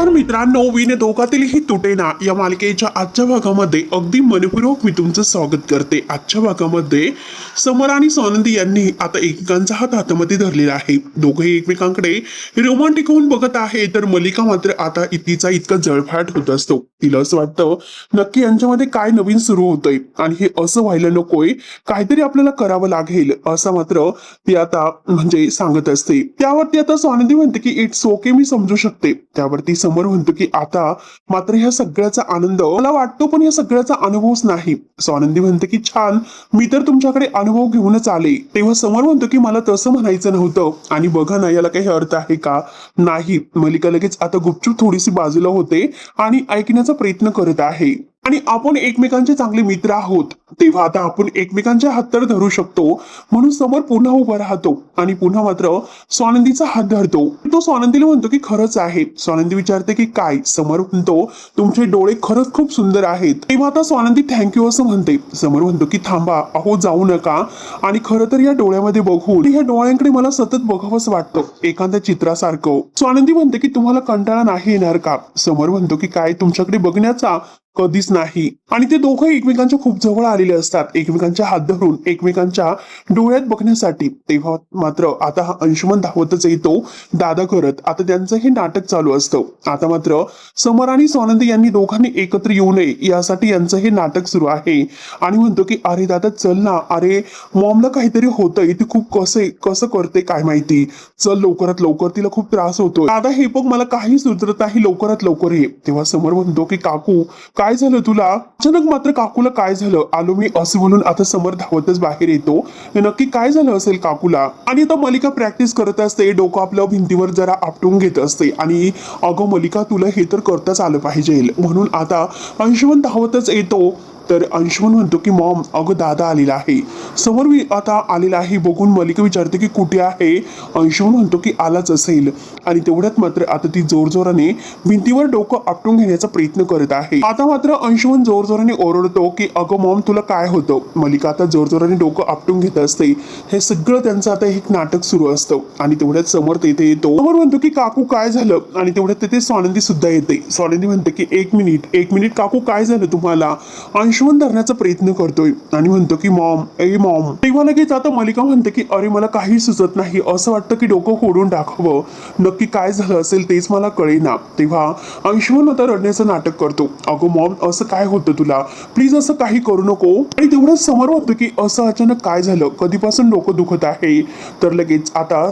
नमस्कार मित्रांनो, विने दोघातीलही तुटेना या मालिकेच्या आजच्या भागामध्ये अगदी मनपूर्वक मी तुमचं स्वागत करते। आजच्या भागामध्ये समर आणि स्वानंदी यांनी आता एकमेकांचा हात हातामध्ये धरलेला आहे। दोघेही एकमेकांकडे रोमांटिक होऊन बघत आहे, तर मल्लिका मात्र आता तिचा इतका जळफाट होत असतो। तिला असं वाटतं नक्की यांच्यामध्ये काय नवीन सुरू होतंय आणि हे असं व्हायला नकोय, काहीतरी आपल्याला करावं लागेल असं मात्र ती आता म्हणजे सांगत असते। त्यावरती आता स्वानंदी म्हणते की इट्स ओके, मी समजू शकते। त्यावरती समर म्हणतो की आता मात्र ह्या सगळ्याचा आनंद मला वाटतो, पण या सगळ्याचा अनुभवच नाही। स्वानंदी म्हणते की छान, मी तर तुमच्याकडे अनुभव घेऊनच आले। तेव्हा समर म्हणतो की मला तसं म्हणायचं नव्हतं, आणि बघा ना याला काही अर्थ आहे का? नाही। मल्लिका लगेच आता गुपचूप थोडीशी बाजूला होते आणि ऐकण्याचा प्रयत्न करत आहे। आणि आपण एकमेकांचे चांगले मित्र आहोत, तेव्हा आता आपण एकमेकांचे हात तर धरू शकतो। म्हणून समोर पुन्हा उभा राहतो आणि पुन्हा मात्र स्वानंदीचा हात धरतो। तो स्वानंदीला म्हणतो की खरंच आहे। स्वानंदी विचारते की काय? समर म्हणतो तुमचे डोळे खरंच खूप सुंदर आहेत। तेव्हा आता स्वानंदी थँक्यू असं म्हणते। समर म्हणतो की थांबा, अहो जाऊ नका। आणि खरं तर या डोळ्यामध्ये बघून ह्या डोळ्यांकडे मला सतत बघावंच वाटतं, एखाद्या चित्रासारखं। स्वानंदी म्हणते की तुम्हाला कंटाळा नाही येणार का? समर म्हणतो की काय तुमच्याकडे बघण्याचा? कधीच नाही। आणि ते दोघं एकमेकांच्या खूप जवळ आलेले असतात, एकमेकांच्या हात धरून एकमेकांच्या डोळ्यात बघण्यासाठी। तेव्हा मात्र आता हा अंशुमन धावतच येतो दादा करत। आता त्यांचं हे नाटक चालू असतं। आता मात्र समर आणि स्वानंदी यांनी दोघांनी एकत्र येऊ नये यासाठी यांचं हे नाटक सुरू आहे। आणि म्हणतो की अरे दादा चल ना, अरे मॉमला काहीतरी होतंय, ती खूप कसं करते काय माहिती, चल लवकरात लवकर, तिला खूप त्रास होतो। दादा हे बघ, मला काही सुचत नाही, लवकरात लवकर ये। तेव्हा समर म्हणतो की काकू काय झालं तुला? अचानक मात्र काकूला काय झालं, आलो मी असं बोलून आता समर धावतच बाहेर येतो। नक्की काय झालं असेल काकूला? आणि आता मल्लिका प्रॅक्टिस करत असते, डोकं आपलं भिंतीवर जरा आपटून घेत असते। आणि अगं मल्लिका, तुला हे तर करताच आलं पाहिजे। म्हणून आता अंशुमन धावतच येतो। तर अंशुमन म्हणतो की मॉम, अगं दादा आलेला आहे। समोर आता आलेला आहे बघून मल्लिका विचारते की कुठे आहे? अंशुमन म्हणतो की आलाच असेल। आणि तेवढ्यात मात्र आता ती जोरजोराने भिंतीवर डोकं आपटून घेण्याचा प्रयत्न करत आहे। आता मात्र अंशुमन जोरजोराने ओरडतो की अगं मॉम, तुला काय होतं? मल्लिका आता जोरजोराने डोकं आपटून घेत असते। हे सगळं त्यांचं आता एक नाटक सुरू असतं। आणि तेवढ्यात समोर तेथे येतो। समोर म्हणतो की काकू काय झालं? आणि तेवढ्यात तिथे स्वानंदी सुद्धा येते। स्वानंदी म्हणते की एक मिनिट काकू, काय झालं तुम्हाला? अंशुमन धरण्याचा प्रयत्न करतोय आणि म्हणतो की मॉम, ए मॉम। तेव्हा लगेच आता मल्लिका म्हणते की अरे मला काही सुचत नाही, असं वाटतं की डोकं फोडून टाकावं, नक्की काय झालं असेल तेच मला कळेना। तेव्हा अंशुमन आता रडण्याचं नाटक करतो। अगो मॉम, असं काय होतं तुला? प्लीज असं काही करू नको। आणि तेवढंच समोर होतं की असं अचानक काय झालं, कधीपासून डोकं दुखत आहे? तर लगेच आता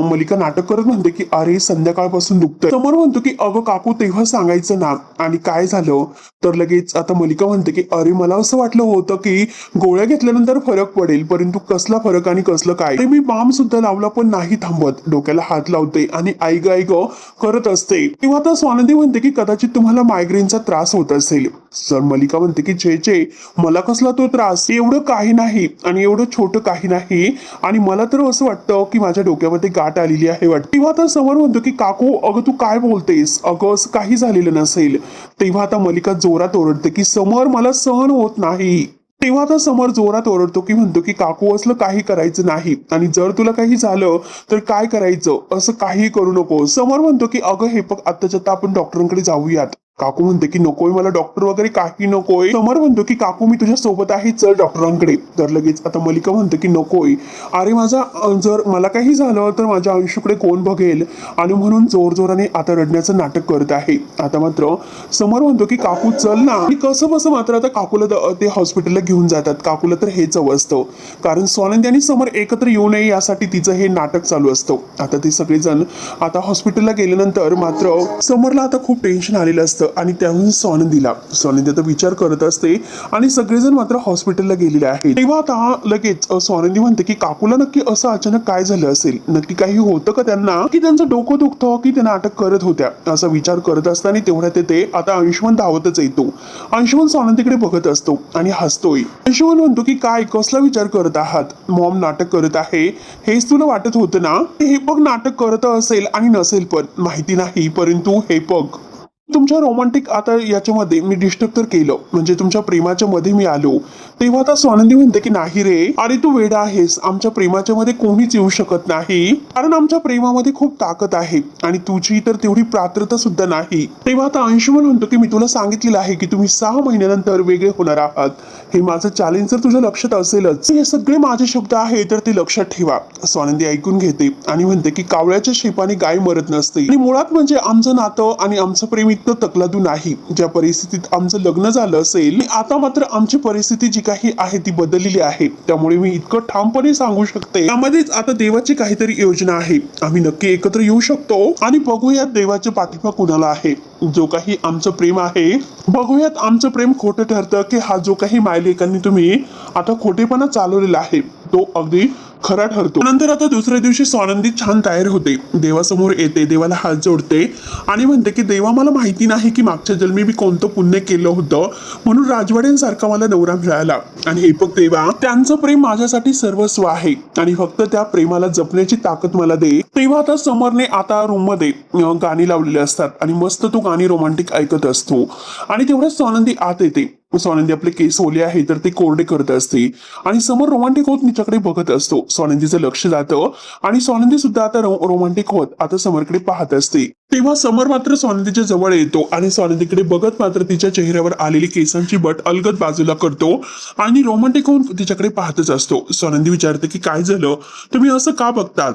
मल्लिका नाटक करत म्हणते की अरे संध्याकाळपासून दुखतंय। समोर म्हणतो की अगं काकू तेव्हा सांगायचं ना, आणि काय झालं? तर लगेच आता मल्लिका म्हणते की अरे मला असं वाटलं होतं की गोळ्या घेतल्यानंतर फरक पडेल, परंतु कसला फरक आणि कसलं काय? मी बाम सुद्धा लावला पण नाही थांबत, डोक्याला हात लावते आणि आई ग करत असते। तेव्हा आता स्वानंदी म्हणते की कदाचित तुम्हाला मायग्रेनचा त्रास होत असेल। सर मल्लिका म्हणते की छे, मला कसला तो त्रास? एवढं काही नाही आणि एवढं छोटं काही नाही, आणि मला तर असं वाटतं की माझ्या डोक्यामध्ये गाठ आलेली आहे वाटतं। तेव्हा आता समोर म्हणतो की काकू अगं तू काय बोलतेस? अगं असं काही झालेलं नसेल। तेव्हा आता मल्लिका जोरात ओरडते की समोर मला सहन होत नाही। तेव्हा आता समोर जोरात ओरडतो की म्हणतो की काकू असलं काही करायचं नाही, आणि जर तुला काही झालं तर काय करायचं? असं काही करू नको। समोर म्हणतो की अगं हे बघ, आत्ताच्या आता आपण डॉक्टरांकडे जाऊयात। काकू म्हणते की नकोय, मला डॉक्टर वगैरे काही नकोय। समर म्हणतो की काकू मी तुझ्या सोबत आहे, चल डॉक्टरांकडे। तर लगेच आता मल्लिका म्हणते की नकोय, अरे जर मला काही झालं तर माझ्या आयुष्याकडे कोण बघेल? आणि म्हणून जोरजोराने आता रडण्याचं नाटक करत आहे। आता मात्र समर म्हणतो की काकू चल ना। कसं बसं मात्र आता काकूला ते हॉस्पिटलला घेऊन जातात। काकूला तर हेच हवं असतं, कारण स्वानंदी आणि समर एकत्र येऊ नये यासाठी तिचं हे नाटक चालू असतं। आता ते सगळेजण आता हॉस्पिटलला गेल्यानंतर मात्र समरला आता खूप टेन्शन आलेलं असतं, आणि त्याहून स्वानंदी आता विचार करत असते, आणि सगळेजण मात्र हॉस्पिटलला गेलेले आहेत। तेव्हा आता लगेच स्वानंदी म्हणते की काकूला नक्की असं अचानक काय झालं असेल? नक्की काही होतं का त्यांना, की त्यांचं डोकं दुखतं, की ते नाटक करत होत्या? असा विचार करत असताना तेवढ्यात येते आता अंशुमन धावतच येतो। अंशुमन स्वानंदीकडे बघत असतो आणि हसतोय। अंशुमन म्हणतो की काय, कसला विचार करत आहात? मॉम नाटक करत आहे हेच तुला वाटत होतं ना? हे बघ, नाटक करत असेल आणि नसेल पण माहिती नाही, परंतु हे बघ, तुमच्या रोमॅन्टिक आता याच्यामध्ये मी डिस्टर्ब तर केलं, म्हणजे तुमच्या प्रेमाच्या मध्ये मी आलो, तेव्हा आता स्वानंदी म्हणते की नाही रे, अरे तू वेडा आहेस, आमच्या प्रेमाच्या मध्ये कोणीच येऊ शकत नाही, कारण आमच्या प्रेमामध्ये खूप ताकद आहे आणि तुझी तर तेवढी पात्रता सुद्धा नाही. तेव्हा आता अंशुमन म्हणतो की मी तुला सांगितलेलं आहे की तुम्ही 6 महिन्यानंतर वेगळे होणार आहात, हे माझं चॅलेंज जर तुझ्या लक्षात असेलच, हे सगळे माझे शब्द आहे तर ते लक्षात ठेवा. स्वानंदी ऐकून घेते आणि म्हणते की कावळ्याच्या शेपाने गाय मरत नसते, आणि मुळात म्हणजे आमचं नातं आणि आमचं प्रेम इतकं तकलादू नाही. ज्या परिस्थितीत आमचं लग्न झालं असेल, आता मात्र आमची परिस्थिती जी काही आहे ती बदललेली आहे, त्यामुळे मी इतकं ठामपणे सांगू शकते त्यामध्येच आता देवाची काहीतरी योजना आहे. आम्ही नक्की एकत्र येऊ शकतो आणि बघूयात देवाच्या पाठिंबा कुणाला आहे. जो काही आमचं प्रेम आहे, बघूयात आमचं प्रेम खोटं ठरतं की हा जो काही मायलेकांनी तुम्ही आता खोटेपणा चालवलेला आहे तो अगदी खरा ठरतो. नंतर आता दुसऱ्या दिवशी स्वानंदी छान तयार होते, देवासमोर येते, देवाला हात जोडते आणि म्हणते की देवा, मला माहिती नाही की मागच्या जन्मी मी कोणतं पुण्य केलं होतं म्हणून राजवाड्यांसारखा मला नवरा मिळाला, आणि हे बघ देवा, त्यांचं प्रेम माझ्यासाठी सर्वस्व आहे आणि फक्त त्या प्रेमाला जपण्याची ताकद मला दे. तेव्हा आता समरने आता रूम मध्ये गाणी लावलेली असतात आणि मस्त तो गाणी रोमॅन्टिक ऐकत असतो, आणि तेवढ्याच स्वानंदी आत येते. स्वानंदी आपले केस ओले आहे तर ते कोरडे करत असते आणि समोर रोमॅन्टिक होत तिच्याकडे बघत असतो. स्वानंदीचं लक्ष जातं आणि स्वानंदी सुद्धा आता रोमॅन्टिक होत आता समरकडे पाहत असते. तेव्हा समर मात्र स्वानंदीच्या जवळ येतो आणि स्वानंदीकडे बघत मात्र तिच्या चेहऱ्यावर आलेली केसांची बट अलगद बाजूला करतो आणि रोमॅन्टिक होऊन तिच्याकडे पाहतच असतो. स्वानंदी विचारते की काय झालं, तुम्ही असं का बघतात?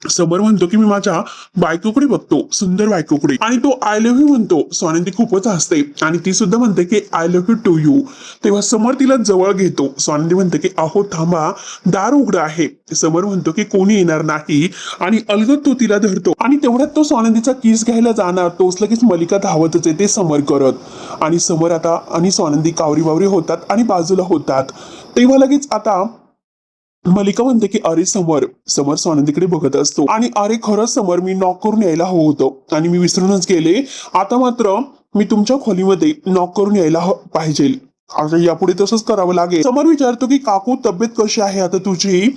समर म्हणतो की मी माझ्या बायकोकडे बघतो, सुंदर बायकोकडे, आणि तो आय लव्ह यू म्हणतो. स्वानंदी खूपच हसते आणि ती सुद्धा म्हणते की I love you too you. तेव्हा समर तिला जवळ घेतो. स्वानंदी म्हणते की अहो थांबा, दार उघडं आहे. समर म्हणतो की कोणी येणार नाही आणि अलगद तो तिला धरतो, आणि तेवढ्यात तो स्वानंदीचा किस घ्यायला जाणार, तोच लगेच मलिका धावतच येते समर करत, आणि समर आता आणि स्वानंदी कावरी बावरी होतात आणि बाजूला होतात. तेव्हा लगेच आता मलिका म्हणते की अरे समर, समर स्वानंदीकडे बघत असतो आणि अरे खरंच समर, मी नॉक करून यायला हवं होतं आणि मी विसरूनच गेले. आता मात्र मी तुमच्या खोलीमध्ये नॉक करून यायला पाहिजे, आता यापुढे तसंच करावं लागेल. समर विचारतो की काकू तब्येत कशी आहे आता तुझी?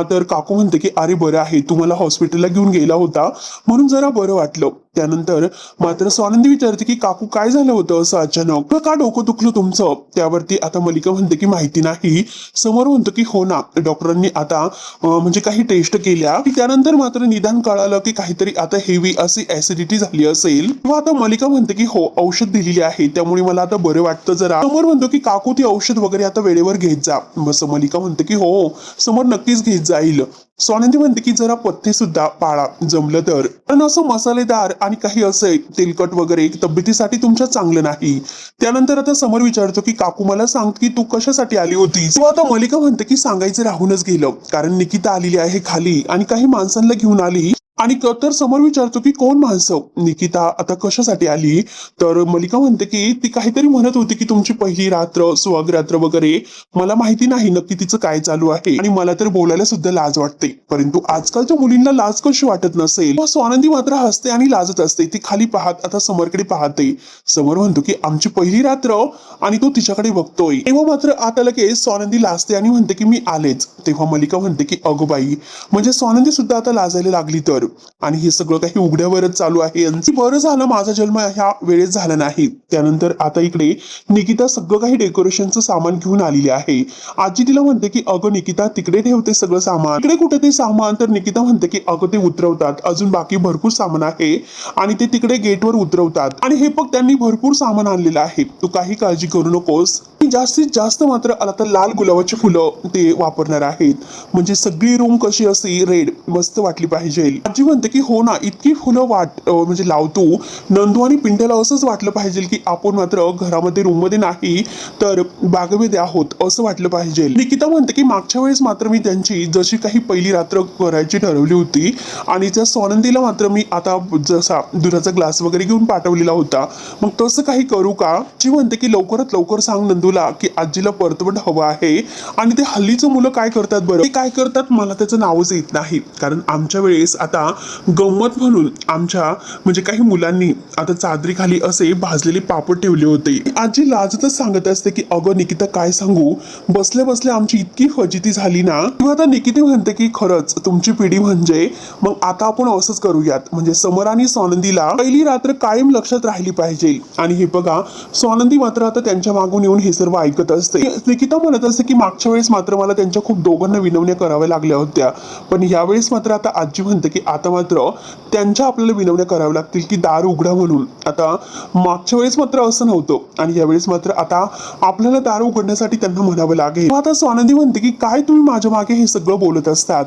तर काकू म्हणते की अरे बरं आहे, तुम्हाला हॉस्पिटलला घेऊन गेला होता म्हणून जरा बरं वाटलं. त्यानंतर मात्र स्वानंदी विचारते की काकू काय झालं होतं असं अचानक, का डोकं दुखलं तुमचं? त्यावरती आता मलिका म्हणते की माहिती नाही. समोर म्हणतो की हो ना, डॉक्टरांनी आता म्हणजे काही टेस्ट केल्या, त्यानंतर मात्र निदान कळालं की काहीतरी आता हेवी अशी ऍसिडिटी झाली असेल. किंवा आता मलिका म्हणते की हो, औषध दिलेली आहे त्यामुळे मला आता बरं वाटतं जरा. समोर म्हणतो की काकू ती औषध वगैरे आता वेळेवर घेत जा. बस मलिका म्हणते की हो समोर नक्कीच घेत जाईल. स्वानंदी म्हणते की जरा पथ्य सुद्धा पाळा जमलं तर, पण असं मसालेदार आणि काही असं तेलकट वगैरे तब्येतीसाठी तुमच्या चांगलं नाही. त्यानंतर आता समर विचारतो की काकू मला सांग की तू कशासाठी आली होतीस? किंवा आता मलिका म्हणते की सांगायचं राहूनच गेलं, कारण निकिता आलेली आहे खाली आणि काही माणसांना घेऊन आली. आणि तर समोर विचारतो की कोण माणसं? निकिता आता कशासाठी आली? तर मलिका म्हणते की ती काहीतरी म्हणत होती की तुमची पहिली रात्र, सुहाग रात्र वगैरे, मला माहिती नाही नक्की तिचं काय चालू आहे आणि मला तर बोलायला सुद्धा लाज वाटते, परंतु आजकालच्या मुलींना लाज कशी वाटत नसेल. स्वानंदी मात्र हसते आणि लाजत असते. ती खाली पाहत आता समरकडे पाहते. समर म्हणतो की आमची पहिली रात्र, आणि तो तिच्याकडे बघतोय. तेव्हा मात्र आता लगेच स्वानंदी लाजते आणि म्हणते की मी आलेच. तेव्हा मलिका म्हणते की अगो बाई, म्हणजे स्वानंदी सुद्धा आता लाजायला लागली तर, आणि हे सगळं काही उघड्यावरच चालू आहे. बरं झालं माझा जन्म ह्या वेळेत झाला नाही. त्यानंतर आता इकडे निकिता सगळं काही डेकोरेशनचं सामान घेऊन आलेली आहे. आजी तिला म्हणते की अगं निकिता तिकडे ठेवते सगळं सामान, तिकडे कुठे ते सामान? तर निकिता म्हणते की अगं ते उतरवतात, अजून बाकी भरपूर सामान आहे आणि ते तिकडे गेटवर उतरवतात, आणि हे पण त्यांनी भरपूर सामान आणलेलं आहे, तू काही काळजी करू नकोस. जास्तीत जास्त मात्र आता लाल गुलाबाची फुलं ते वापरणार आहेत, म्हणजे सगळी रूम कशी असते रेड मस्त वाटली पाहिजे. आजी म्हणते की हो ना, इतकी फुलं म्हणजे लावतो नंदू आणि पिंट्याला असंच वाटलं पाहिजे की आपण मात्र घरामध्ये रूम मध्ये नाही तर बागेमध्ये आहोत असं वाटलं पाहिजे. निकिता म्हणते की मागच्या वेळेस मात्र मी त्यांची जशी काही पहिली रात्र करायची ठरवली होती आणि त्या स्वानंदीला मात्र मी आता जसा दुधाचा ग्लास वगैरे घेऊन पाठवलेला होता, मग तसं काही करू का? जी म्हणते की लवकरात लवकर सांग नंदू तुला की आजीला परतवट हवं आहे आणि ते हल्लीचं मुलं काय करतात बरं, ते काय करतात मला त्याचं नावच येत नाही. कारण आमच्या वेळेस आता गंमत म्हणून आमच्या म्हणजे काही मुलांनी आता चादरी खाली असे भाजलेले पापड ठेवले होते. आजी लाजतच सांगत असते की अगं निकिता काय सांगू, बसल्या बसल्या आमची इतकी फजिती झाली ना. तेव्हा आता निकिता म्हणते की खरंच तुमची पिढी म्हणजे मग आता आपण असंच करूयात, म्हणजे समर आणि स्वानंदीला पहिली रात्र कायम लक्षात राहिली पाहिजे. आणि हे बघा स्वानंदी मात्र आता त्यांच्या मागून येऊन हे सर्व ऐकत असते. निकिता म्हणत असते की मागच्या वेळेस मात्र मला त्यांच्या खूप दोघांना विनवण्या कराव्या लागल्या होत्या, पण यावेळेस मात्र आता आजी म्हणते की आता मात्र त्यांच्या आपल्याला विनवण्या कराव्या लागतील की दार उघडा म्हणून. आता मागच्या वेळेस मात्र असं नव्हतं आणि यावेळेस मात्र आता आपल्याला दार उघडण्यासाठी त्यांना म्हणावं लागेल. आता स्वानंदी म्हणते की काय तुम्ही माझ्या मागे हे सगळं बोलत असतात.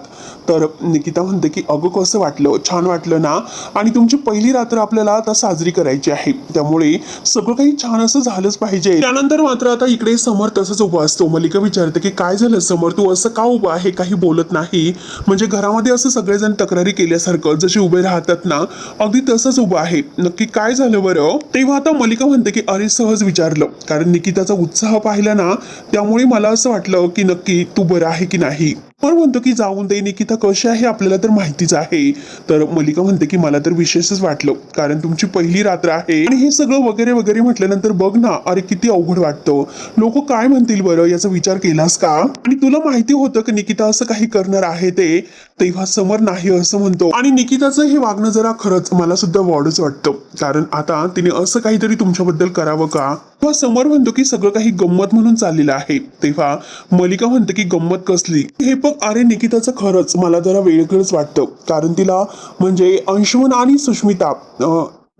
तर निकिता म्हणते की अगं कसं वाटलं, छान वाटलं ना, आणि तुमची पहिली रात्र आपल्याला आता साजरी करायची आहे, त्यामुळे सगळं काही छान असं झालंच पाहिजे. त्यानंतर मात्र आता इकडे समर तसंच उभा असतो. मल्लिका विचारते की काय झालं समर, तू असं का उभा आहे, काही बोलत नाही. म्हणजे घरामध्ये असं सगळेजण तक्रारी केल्यासारखं जसे उभे राहतात ना, अगदी तसंच उभं आहे. नक्की काय झालं बरं. तेव्हा आता मल्लिका म्हणते की अरे सहज विचारलं, कारण निकिताचा उत्साह पाहिला ना, त्यामुळे मला असं वाटलं की नक्की तू बरं आहे की नाही. पण म्हणतो की जाऊन दे, निकिता कशी आहे आपल्याला तर माहितीच आहे. तर मल्लिका म्हणते की मला तर विशेषच वाटलं, कारण तुमची पहिली रात्र आहे आणि हे सगळं वगैरे वगैरे म्हटल्यानंतर बघ ना, अरे किती अवघड वाटतं. लोक काय म्हणतील बरं याचा विचार केलास का, आणि तुला माहिती होतं की निकिता असं काही करणार आहे ते. तेव्हा समर नाही असं म्हणतो आणि निकिताचं हे वागणं जरा खरंच मला सुद्धा वॉडच वाटतं, कारण आता तिने असं काहीतरी तुमच्याबद्दल करावं का. तेव्हा समर म्हणतो की सगळं काही गंमत म्हणून चाललेलं आहे. तेव्हा मल्लिका म्हणते की गंमत कसली, हे बघ अरे निकिताचं खरंच मला जरा वेगळंच वाटतं, कारण तिला म्हणजे अंशुमन आणि सुष्मिता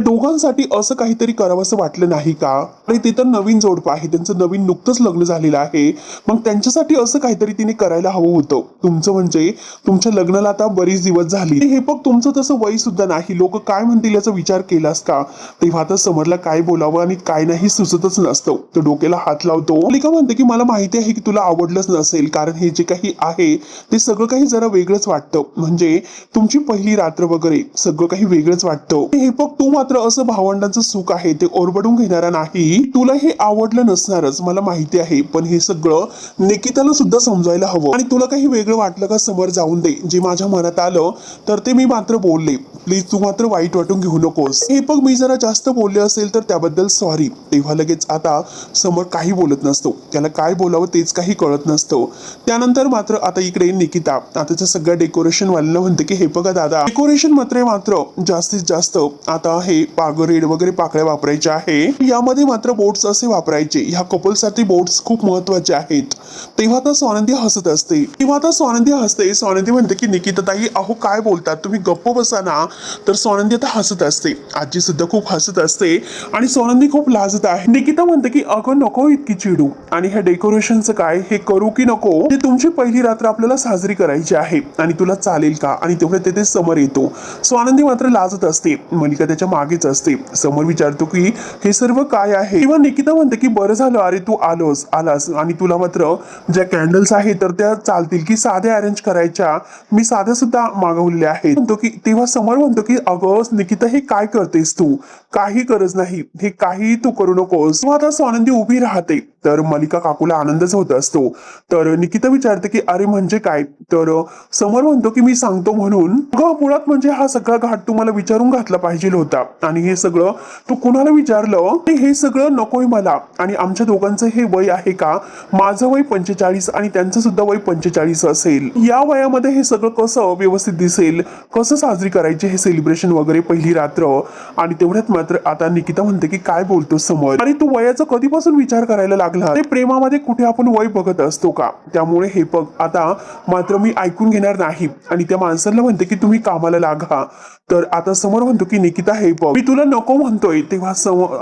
दोघांसाठी असं काहीतरी करावं असं वाटलं नाही का. अरे ते तर नवीन जोडपं आहे, त्यांचं नवीन नुकतंच लग्न झालेलं आहे, मग त्यांच्यासाठी असं काहीतरी तिने करायला हवं होतं. तुमचं म्हणजे तुमच्या लग्नाला आता बरीच दिवस झाली, हे बघ तुमचं तसं वय सुद्धा नाही, लोक काय म्हणतील याचा विचार केलास का. तेव्हा आता समरला काय बोलावं आणि काय नाही सुचतच नसतं. तो डोक्याला हात लावतो. मल्लिका म्हणते की मला माहिती आहे की तुला आवडलंच नसेल, कारण हे जे काही आहे ते सगळं काही जरा वेगळंच वाटतं, म्हणजे तुमची पहिली रात्र वगैरे सगळं काही वेगळंच वाटतं. हे बघ तू मात्र असं भावंडांचं सुख आहे ते ओरबडून घेणारा नाही, तुला हे आवडलं नसणारच मला माहिती आहे, पण हे सगळं निकिताला सुद्धा समजायला हवं. आणि तुला काही वेगळं वाटलं का समोर जाऊन दे, जे माझ्या मनात आलं तर ते मी मात्र बोलले, प्लीज तू मात्र वाईट वाटून घेऊ नकोस. हे बघ मी जरा जास्त बोलले असेल तर त्याबद्दल सॉरी. तेव्हा लगेच आता समोर काही बोलत नसतो, त्याला काय बोलावं तेच काही कळत नसतं. त्यानंतर मात्र आता इकडे निकिता आता त्या सगळ्या डेकोरेशन वाल्यांना म्हणते की हे बघा दादा, डेकोरेशन मात्र जास्तीत जास्त आता हे पागरेड वगैरे पाकळ्या वापरायच्या आहे, यामध्ये मात्र बोट्स असे वापरायचे, ह्या कपलसाठी बोट्स खूप महत्वाचे आहेत. तेव्हा आता स्वानंदी हसत असते. स्वानंदी म्हणते की निकिता ताई अहो काय बोलतात तुम्ही, गप्प बसा ना. तर स्वानंदी आता हसत असते, आजी सुद्धा खूप हसत असते आणि स्वानंदी खूप लाजत आहे. निकिता म्हणते की अगं नको इतकी चिडू, आणि ह्या डेकोरेशनचं काय, हे करू की नको, हे तुमची पहिली रात्र आपल्याला साजरी करायची आहे आणि तुला चालेल का. आणि तेवढे तेथे समर येतो. स्वानंदी मात्र लाजत असते, मल्लिका त्याच्या मागेच असते. समोर विचारतो की हे सर्व काय आहे. किंवा निकिता म्हणते की बरं झालं अरे तू आलास आणि तुला मात्र ज्या कॅन्डल्स आहेत तर त्या चालतील की साध्या अरेंज करायच्या, मी साध्या सुद्धा मागवलेल्या आहेत. म्हणतो की तेव्हा समोर म्हणतो की अगं निकिता हे काय करतेस तू, काही गरज नाही, हे काही तू करू नकोस. आता स्वानंदी उभी राहते तर मल्लिका काकूला आनंदच होत असतो. तर निकिता विचारते की अरे म्हणजे काय. तर समोर म्हणतो की मी सांगतो म्हणून मुळात म्हणजे हा सगळा घाट तुम्हाला विचारून घातला पाहिजे होता, आणि हे सगळं तू कुणाला विचारलं, हे सगळं नकोय मला. आणि आमच्या दोघांचं हे वय आहे का, माझं वय 45 आणि त्यांचं सुद्धा वय 45 असेल, या वयामध्ये हे सगळं कसं व्यवस्थित दिसेल, कसं साजरी करायचे हे सेलिब्रेशन वगैरे पहिली रात्र. आणि तेवढ्यात मात्र आता निकिता म्हणते की काय बोलतो समोर, अरे तू वयाचा कधीपासून विचार करायला लागला, ते प्रेमामध्ये कुठे आपण वय बघत असतो का. त्यामुळे हे बघ आता मात्र मी ऐकून घेणार नाही आणि त्या माणसाला म्हणते की तुम्ही कामाला लागा. तर आता समोर म्हणतो की निकिता हे बघ मी तुला नको म्हणतोय. तेव्हा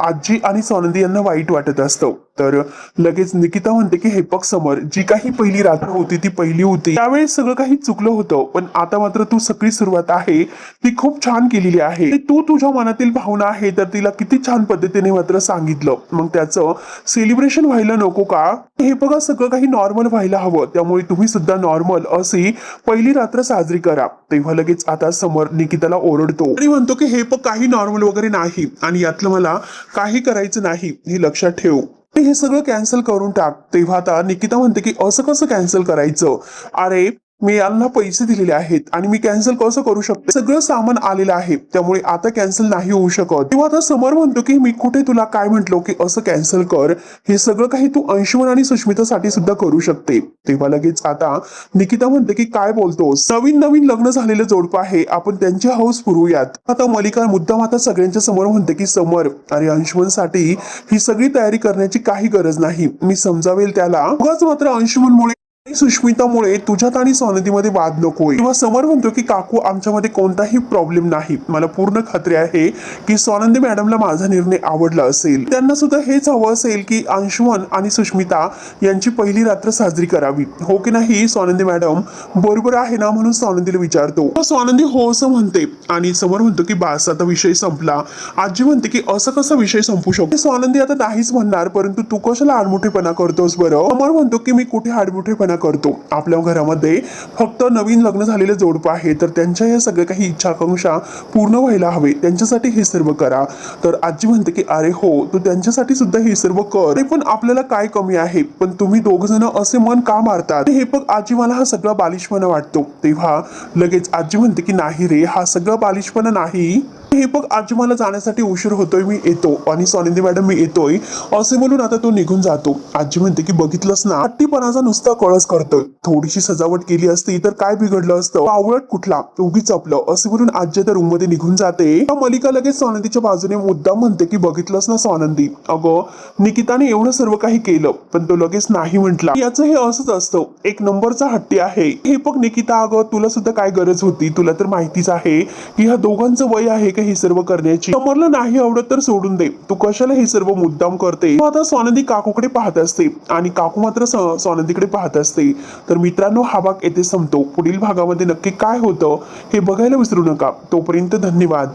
आजी आणि स्वानंदी यांना वाईट वाटत असतं. तर लगेच निकिता म्हणते की हे बघ समोर, जी काही पहिली रात्र होती ती पहिली होती, त्यावेळेस सगळं काही चुकलं होतं, पण आता मात्र तू सगळी सुरुवात आहे ती खूप छान केलेली आहे. तू तुझ्या मनातील भावना आहे तर तिला किती छान पद्धतीने मात्र सांगितलं, मग त्याचं सेलिब्रेशन व्हायला नको का. हे बघा सगळं काही नॉर्मल व्हायला हवं, त्यामुळे तुम्ही सुद्धा नॉर्मल अशी पहिली रात्र साजरी करा. तेव्हा लगेच आता समोर निकिताला ओरडतो आणि म्हणतो की हे पण काही नॉर्मल वगैरे नाही आणि यातलं मला काही करायचं नाही, हे लक्षात ठेव. हे सगळं कॅन्सल करून टाक. तेव्हा आता निकिता म्हणते की असं कसं कॅन्सल करायचं? अरे मी यांना पैसे दिलेले आहेत आणि मी कॅन्सल कसं करू शकते? सगळं सामान आलेलं आहे, त्यामुळे आता कॅन्सल नाही होऊ शकत. तेव्हा आता समर म्हणतो की मी कुठे तुला काय म्हंटलो की असं कॅन्सल कर? हे सगळं काही तू अंशुमन आणि सुष्मितासाठी सुद्धा करू शकते. तेव्हा लगेच आता निकिता म्हणते की काय बोलतोस? नवीन नवीन लग्न झालेलं जोडपं आहे, आपण त्यांची हौस पुरवूयात. आता मलिका मुद्दाम आता सगळ्यांच्या समोर म्हणते की समर आणि अंशुमनसाठी ही सगळी तयारी करण्याची काही गरज नाही. मी समजावेल त्याला. उगाच मात्र अंशुमनमुळे सुष्मितामुळे तुझ्यात आणि सौनदीमध्ये वाद नकोय. किंवा समर म्हणतो की काकू आमच्यामध्ये कोणताही प्रॉब्लेम नाही. मला पूर्ण खात्री आहे की स्वानंदी मॅडमला माझा निर्णय आवडला असेल. त्यांना सुद्धा हेच हवं असेल की अंशुमन आणि सुष्मिता यांची पहिली रात्र साजरी करावी. हो की नाही स्वानंदी मॅडम? बरोबर आहे ना? म्हणून स्वानंदीला विचारतो. स्वानंदी हो असं म्हणते आणि समर म्हणतो की बास आता विषय संपला. आजी म्हणते की असं कसा विषय संपू शकतो? स्वानंदी आता नाहीच म्हणणार, परंतु तू कशाला आडमुठेपणा करतोस बरं? समर म्हणतो की मी कुठे आडमुठेपणा करतो? आपल्या घरामध्ये फक्त नवीन लग्न झालेलं जोडपं आहे, तर त्यांच्या या सगळ्या काही इच्छा आकांक्षा पूर्ण व्हायला हवे, त्यांच्यासाठी हे सर्व करा. तर आजी म्हणते की अरे हो, तू त्यांच्यासाठी सुद्धा हे सर्व कर. ते पण आपल्याला काय कमी आहे? पण तुम्ही दोघ जण असे मन का मारतात? हे बघ आजी, मला हा सगळा बालिशपणा वाटतो. तेव्हा लगेच आजी म्हणते की नाही रे, हा सगळा बालिशपणा नाही. हे बघ आजी, मला जाण्यासाठी उशीर होतोय, मी येतो. आणि स्वानंदी मॅडम मी येतोय असे बोलून आता तो निघून जातो. आजी म्हणते की बघितलंस ना, हट्टीपणाचा नुसता कळस करतोय. थोडीशी सजावट केली असती तर काय बिघडलं असतं? आवडत कुठला, उगीच आपलं असे बोलून आजी त्या रूम मध्ये निघून जाते. मलिका लगेच स्वानंदीच्या बाजूने मुद्दाम म्हणते की बघितलंस ना स्वानंदी, अगं निकिताने एवढं सर्व काही केलं पण तो लगेच नाही म्हटला. याचं हे असंच असतं, एक नंबरचा हट्टी आहे. हे बघ निकिता, अगं तुला सुद्धा काय गरज होती? तुला तर माहितीच आहे की ह्या दोघांचं वय आहे हे सर्व करण्याची. समरला नाही आवडत तर सोडून दे, तू कशाला हे सर्व मुद्दाम करते? आता स्वानंदी काकूकडे पाहत असते आणि काकू मात्र स्वानंदीकडे पाहत असते. तर मित्रांनो, हा भाग येथे संपतो. पुढील भागामध्ये नक्की काय होतं हे बघायला विसरू नका. तोपर्यंत धन्यवाद.